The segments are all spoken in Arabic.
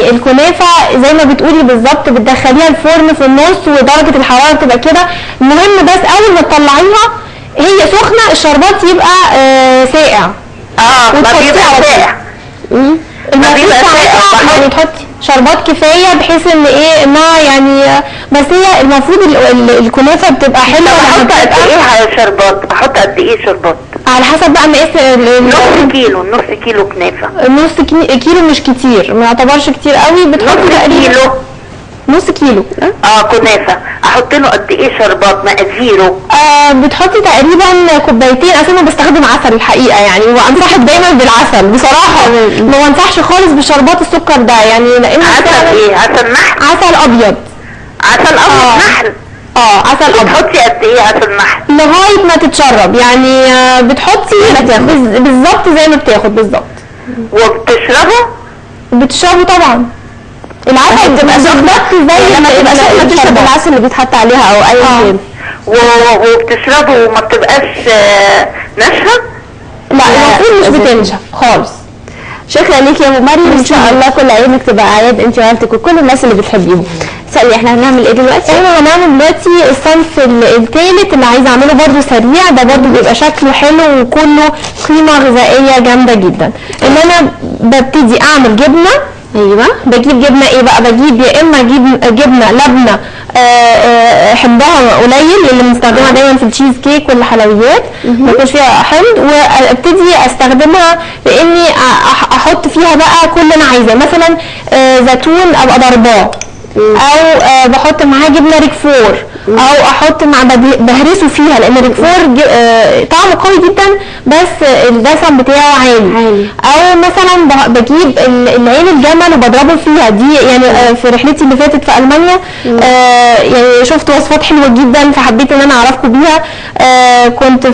الكنافه زي ما بتقولي بالظبط، بتدخليها الفرن في النص ودرجه الحراره تبقى كده. المهم بس اول ما تطلعيها هي سخنه الشربات يبقى ساقع. ما بيبقى ساقع. ما بيبقى ساقع يعني تحطي شربات كفايه بحيث ان ايه انها يعني، بس هي المفروض الكنافه بتبقى حلوه. بحط قد ايه شربات؟ بحط قد ايه شربات؟ على حسب بقى مقاس نص كيلو كنافه. نص كيلو مش كتير، ما يعتبرش كتير قوي. بتحطي تقريبا نص كيلو كنافه. احط له قد ايه شربات مقاديره؟ بتحطي تقريبا كوبايتين. اصل انا بستخدم عسل الحقيقه يعني، وانصحك دايما بالعسل بصراحه. ما بنصحش خالص بشربات السكر ده يعني، لان عسل ايه؟ عسل نحل؟ عسل ابيض. عسل ابيض نحل؟ عسل ابيض. بتحطي قد ايه عسل نحل؟ لغايه ما تتشرب يعني. بتحطي بالظبط زي ما بتاخد بالظبط. بتشربه طبعا. العسل بتبقى بالظبط زي ما تبقى سخنه بتشرب العسل اللي بيتحط عليها او اي كان. وبتشربه وما بتبقاش ناشفه؟ لا المفروض مش بتنشف خالص. شكرا ليك يا ام مريم، ان شاء الله كل عيونك تبقى اعياد انت وعيلتك وكل الناس اللي بتحبيهم. سألي احنا هنعمل ايه دلوقتي؟ احنا هنعمل دلوقتي الصنف الثالث اللي عايزه اعمله برده سريع. ده برده بيبقى شكله حلو وكله قيمه غذائيه جامده جدا. ان انا ببتدي اعمل جبنه. ايوه. بجيب جبنه ايه بقى؟ بجيب يا اما جبنه لبنه حمضها قليل اللي بنستخدمها دايما في التشيز كيك والحلويات ما يكونش فيها حمض، وابتدي استخدمها باني احط فيها بقى كل اللي انا عايزاه. مثلا زيتون ابقى ضرباه، او بحط معاه جبنه ريكفور، او احط مع بهرسه فيها لان الريكفور طعمه قوي جدا بس الدسم بتاعه عالي. او مثلا بجيب العين الجمل وبضربه فيها. دي يعني في رحلتي اللي فاتت في المانيا يعني شفت وصفات حلوه جدا فحبيت ان انا اعرفكم بيها. كنت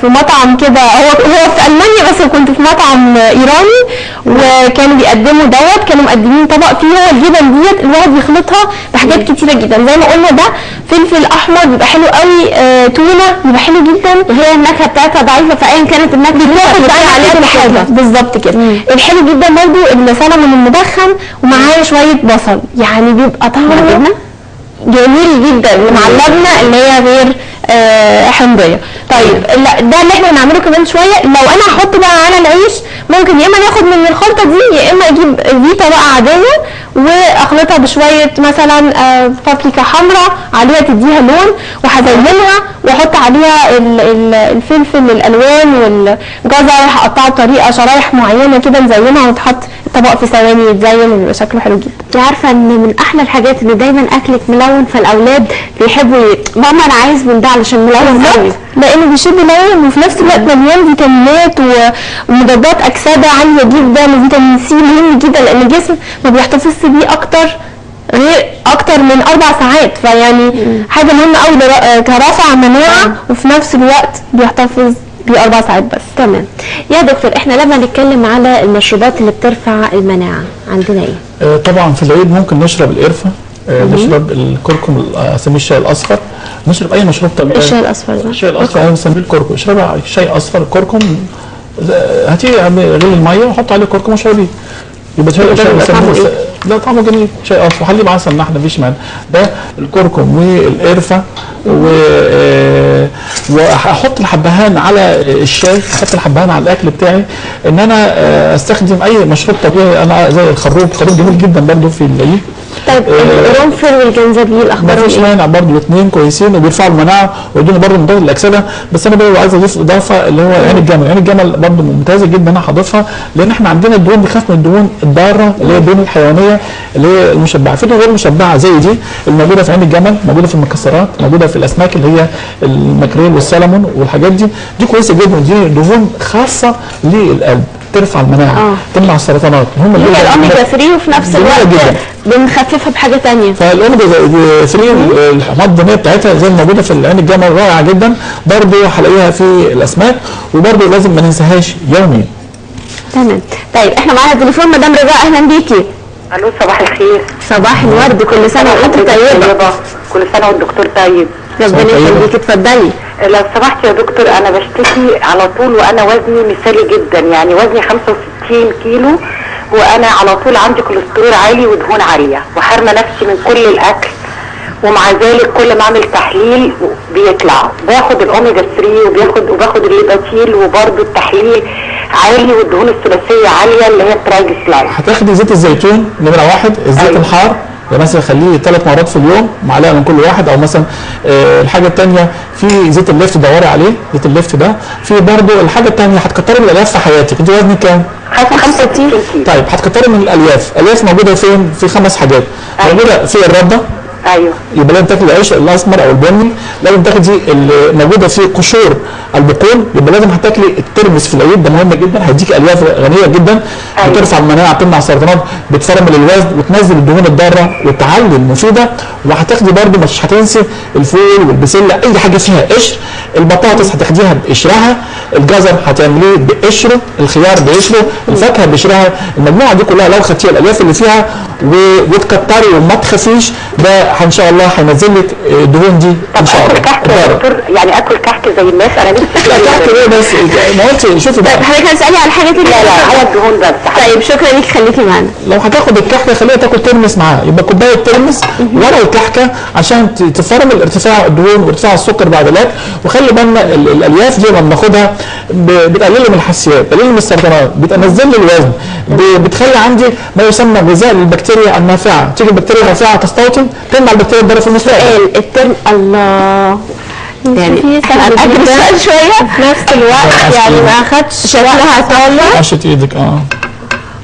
في مطعم كده، هو في المانيا بس كنت في مطعم ايراني وكانوا بيقدموا كانوا مقدمين طبق فيه هو الجبن ديت الواحد يخلطها بحاجات كتيره جدا. زي ما قلنا ده فلفل احمر بيبقى حلو قوي، تونه بيبقى حلو جدا. وهي النكهه بتاعتها ضعيفه فايا كانت النكهه بتاخد بقى عليها الحاجه بالظبط كده. الحلو جدا برضو السلمون المدخن ومعاه شويه بصل، يعني بيبقى طعمه جميل جدا مع اللبنه اللي هي غير حمضيه. طيب ده اللي احنا هنعمله كمان شويه. لو انا هحط بقى على العيش ممكن يا اما ناخد من الخلطه دي يا اما اجيب فيتا بقى عاديه واخلطها بشويه مثلا بابريكا حمراء عليها تديها لون، وهزينها واحط عليها الفلفل الالوان والجزر هقطعه بطريقه شرايح معينه كده نزينها وتحط الطبق في ثواني يتزين ويبقى شكله حلو جدا. انت عارفه ان من احلى الحاجات ان دايما اكلك ملون فالاولاد بيحبوا ماما انا عايز من ده علشان ملون قوي، لانه بيشد لون وفي نفس الوقت مليان فيتامينات ومضادات اكسده عاليه جدا وفيتامين سي مهم جدا لان الجسم ما بيحتفظش بيه اكتر من 4 ساعات. فيعني حاجه مهمه قوي كرفع مناعه وفي نفس الوقت بيحتفظ ب 4 ساعات بس. تمام يا دكتور، احنا لما نتكلم على المشروبات اللي بترفع المناعه عندنا ايه؟ طبعا في العيد ممكن نشرب القرفه، نشرب الكركم اسميه الشاي الاصفر، نشرب اي مشروب طبيعي. الشاي الاصفر ده الشاي الاصفر انا بسميه الكركم. اشربي شاي اصفر الكركم، هاتي غلي الميه وحط عليه كركم واشربيه يبقى شاي. ده طعمه جميل، شاي اصفر حليه بعسل نحل مفيش مانع. ده الكركم والقرفه واحط الحبهان على الشاي، احط الحبهان على الاكل بتاعي. ان انا استخدم اي مشروب طبيعي انا زي الخروب جميل جدا برضه في العيد. طيب القرنفل والجنزبيل اخبارهم ايه؟ مفيش مانع برضه، الاثنين كويسين وبيرفعوا المناعه ويدوني برضه مضاد للاكسده. بس انا برضه عايز اضيف اضافه اللي هو عين الجمل. عين الجمل برضه ممتازه جدا انا هضيفها لان احنا عندنا الدهون بنخاف من الدهون الضاره اللي هي الدهون الحيوانيه اللي هي المشبعه. في دهون غير مشبعه زي دي الموجوده في عين الجمل، موجوده في المكسرات، موجوده في الاسماك اللي هي الماكريل والسلمون والحاجات دي كويسه جدا. دي دهون خاصه للقلب ترفع المناعه، تمنع السرطانات. هم اللي هي الاوميجا 3 وفي نفس الوقت بنخففها بحاجه ثانيه. فالاوميجا 3 الحمض الدهنيه بتاعتها زي الموجوده في عين الجمل رائعه جدا، برضه هلاقيها في الاسماك، وبرضه لازم ما ننساهاش يوميا. تمام. طيب احنا معانا تليفون مدام رجاء، اهلا بيكي. الو صباح الخير. صباح الورد، كل سنه وانت طيبه. كل سنه والدكتور طيب. ربنا يخليكي، اتفضلي. لو سمحت يا دكتور، انا بشتكي على طول وانا وزني مثالي جدا، يعني وزني 65 كيلو وانا على طول عندي كوليسترول عالي ودهون عاليه وحارمه نفسي من كل الاكل، ومع ذلك كل ما اعمل تحليل بيطلع باخد الاوميجا 3 وباخد الليباتيل، وبرده التحليل عالي والدهون الثلاثيه عاليه اللي هي الترايجليسيرايد. هتاخدي زيت الزيتون نمره 1، الزيت أيوة. الحار مثلا خليه 3 مرات في اليوم، معلقه من كل واحد، او مثلا الحاجه الثانيه في زيت الليفت دوري عليه، زيت الليفت ده. في برضه الحاجه الثانيه هتكتري من الالياف في حياتك. انت وزنك كام؟ 65 كيلو. طيب هتكتري من الالياف. الالياف موجوده فين؟ في 5 حاجات. موجوده في الرده، ايوه يبقى لازم تاكل العيش الاسمر او البني، لازم تاخدي اللي موجوده في قشور البقول، يبقى لازم هتاكلي الترمس في العيد، ده مهم جدا، هيديك الياف غنيه جدا، بترفع المناعه، بتمنع السرطانات، بتفرمل الوزن وتنزل الدهون الضاره وتعلي المفيده. وهتاخدي برده مش هتنسي الفول والبسله، اي حاجه فيها قشر. البطاطس هتاخديها بقشرها، الجزر هتعمليه بقشره، الخيار بقشره، الفاكهه بقشرها. المجموعه دي كلها لو خدتيها الالياف اللي فيها وتكتري وما تخافيش، ده ان شاء الله هينزل لك الدهون دي ان شاء الله. اكل كحك يا دكتور؟ يعني اكل كحك زي الناس؟ انا نفسي لا كحك ايه بس؟ ما قلت شوفي بقى. حضرتك هتسالي على حاجه تانية؟ لا على الدهون بس. طيب شكرا ليك، خليكي معانا. لو هتاخد الكحكه خليها تاكل ترمس معاها، يبقى كوبايه ترمس ورا الكحكه عشان تفرمل ارتفاع الدهون وارتفاع السكر بعد الاكل. وخلي بالنا الالياف دي لما بناخدها بتقلل من الحساسيات، بتقلل من السرطانات، بتنزل لي الوزن، بتخلي عندي ما يسمى غذاء للبكتيريا النافعه. تيجي البكتيريا النافعه تستوطن تمنع البكتيريا الضاره في المستقبل. الترم الله يعني في هنأجل السؤال شويه في نفس الوقت يعني ما اخدش شكلها طالع عشت ايدك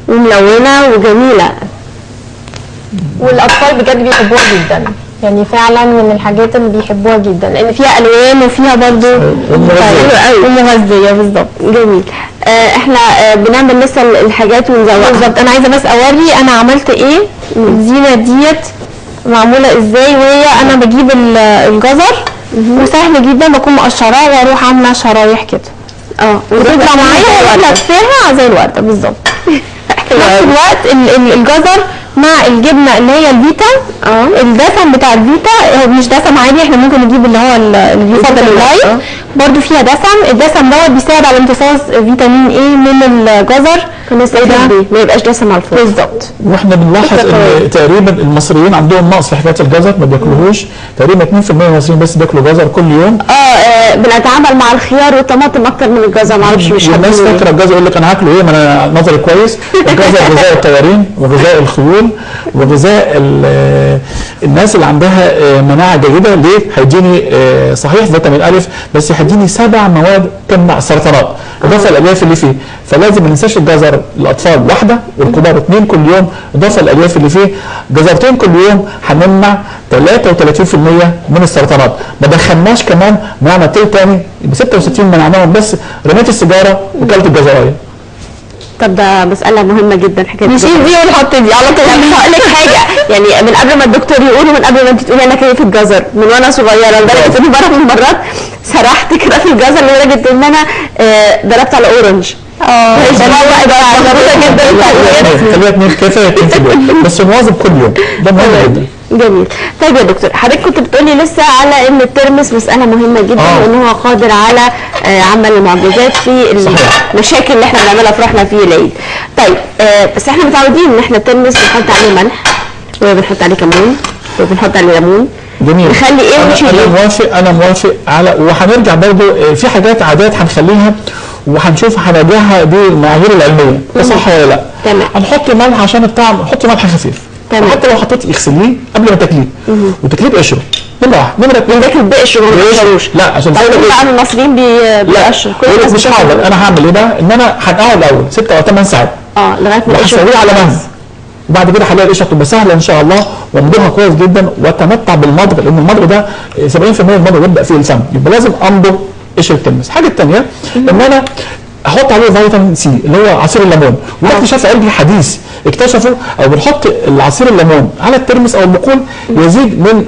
وملونه وجميله، والاطفال بجد بيحبوها جدا، يعني فعلا من الحاجات اللي بيحبوها جدا لان فيها الوان وفيها برضه ومغذيه بالظبط. جميل. احنا بنعمل لسه الحاجات ونزوقها بالظبط. انا عايزه بس اوري انا عملت ايه. الزينه ديت معموله ازاي، وهي انا بجيب الجزر وسهل جدا بكون مقشراه واروح عامله شرايح كده وتطلع معايا لفاها زي الورده بالظبط. في نفس الوقت الجزر مع الجبنه اللي هي الفيتا، الدسم بتاع الفيتا هو مش دسم عادي، احنا ممكن نجيب اللي هو اللي يفضل اللايت برضو فيها دسم. الدسم دوت بيساعد على امتصاص فيتامين ايه من الجزر، ما يبقاش دسم على الفرن بالظبط. واحنا بنلاحظ ان تقريبا المصريين عندهم نقص في حكايه الجزر، ما بياكلوهوش. تقريبا 2% من المصريين بس بياكلوا جزر كل يوم. بنتعامل مع الخيار والطماطم اكتر من الجزر، ما اعرفش مش الناس فاكره الجزر يقول لك انا هاكله ايه، ما انا نظري كويس. الجزر غذاء الطيارين وغذاء الخيول وغذاء الناس اللي عندها مناعه جيده. ليه؟ هيديني صحيح فيتامين الف، بس هيديني 7 مواد تمنع السرطانات اضافه الالياف اللي فيه. فلازم ما ننساش الجزر الاطفال واحده والكبار 2 كل يوم، اضافه الالياف اللي فيه. جزرتين كل يوم هنمنع 33% من السرطانات. ما دخلناش كمان منعنا تاني يبقى 66 منعناهم، بس رميت السيجاره وكلت الجزرايه. طب ده مسألة مهمة جدا حكاية نشيل دي ونحط دي على طول. مش هقول لك حاجة، يعني من قبل ما الدكتور يقول ومن قبل ما انت تقولي انا كيف الجزر من وانا صغيرة، لدرجة ان مرة من المرات سرحت كده في الجزر لدرجة ان انا ضربت على اورنج. ضرورة جدا. خليها 2 كفاية 2 في اليوم، بس نواظب كل يوم، ده مهم جدا. جميل. طيب يا دكتور، حضرتك كنت بتقولي لسه على ان الترمس مسألة مهمة جدا وان هو قادر على عمل المعجزات في المشاكل اللي احنا بنعملها في روحنا في العيد. طيب بس احنا متعودين ان احنا الترمس بنحط عليه ملح وبنحط عليه كمون وبنحط عليه ليمون. جميل. نخلي ايه ونشيل ايه؟ انا موافق على، وهنرجع برضه في حاجات عادات هنخليها وهنشوف هنراجعها بالمعايير العلميه، ده صح ولا لا؟ تمام. هنحط ملح عشان الطعم، حطي ملح خفيف. تمام. حتى لو حطيتي اغسليه قبل ما تاكليه وتاكليه بقشره. نمره 1. نمره 2 بياكل بقشره ما بيقشروش. لا عشان طيب بقى المصريين بيقشروا. كل الناس مش هقدر. انا هعمل ايه بقى؟ ان انا هنقعه الاول 6 أو 8 ساعات لغايه ما هسويه على مهل، وبعد كده هلاقي القشره تبقى سهله ان شاء الله، وامضغها كويس جدا واتمتع بالمضغ، لان المضغ ده 70% من المضغ يبدا فيه الفم، يبقى لازم امضغ قشره الترمس. الحاجه الثانيه ان انا احط عليه فيتامين سي اللي هو عصير الليمون. وده اكتشاف علمي حديث اكتشفوا، او بنحط العصير الليمون على الترمس او البقول يزيد من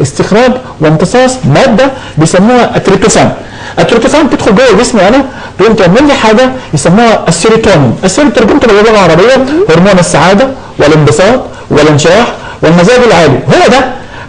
استخراج وامتصاص ماده بيسموها التريبتوفان. التريبتوفان تدخل جوه جسمي انا تقوم تعمل لي حاجه يسموها السيروتونين. السيروتونين ترجمته باللغه العربيه هرمون السعاده والانبساط والانشراح والمزاج العالي. هو ده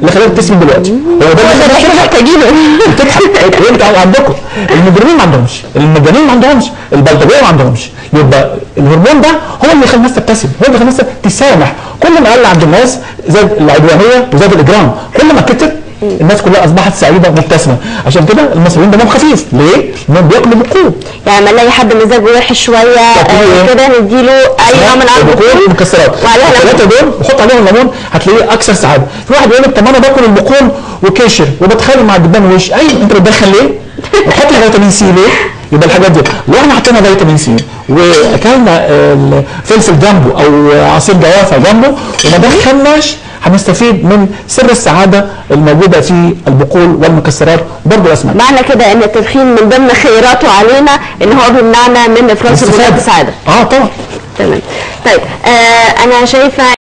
اللي خلاك تسمن دلوقتي. هو ده اللي احنا محتاجينه. بتضحك انت عندكم المجرمين ما عندهمش، المجانين ما عندهمش، البلطجيه ما عندهمش. يبقى الهرمون ده هو اللي يخلي الناس تبتسم، هو اللي يخلي الناس تسامح. كل ما قل عند الناس زاد العدوانيه وزاد الاجرام، كل ما كتر الناس كلها اصبحت سعيده مبتسمه. عشان كده المصريين دمهم خفيف. ليه؟ لانهم بياكلوا بقول. يعني لما نلاقي حد مزاجه وحش شويه كده نديله اي نوع من انواع البقول مكسرات، الثلاثه دول وحط عليهم ليمون هتلاقيه اكثر سعاده. في واحد يقول لك طب انا باكل البقول وكشر وبتخانق مع الدبان وش، ايوه انت بتدخن ليه؟ بتحط فيتامين سي ليه؟ يبقى الحاجات دي لو احنا حطينا فيتامين سي واكلنا فلفل جنبه او عصير جوافه جنبه وما دخلناش، هنستفيد من سر السعاده الموجوده في البقول والمكسرات وبرضه الاسماك. معنى كده ان التدخين من ضمن خيراته علينا ان هو بيمنعنا من افراز هرمونات السعاده. طبعا. تمام. طيب انا شايفه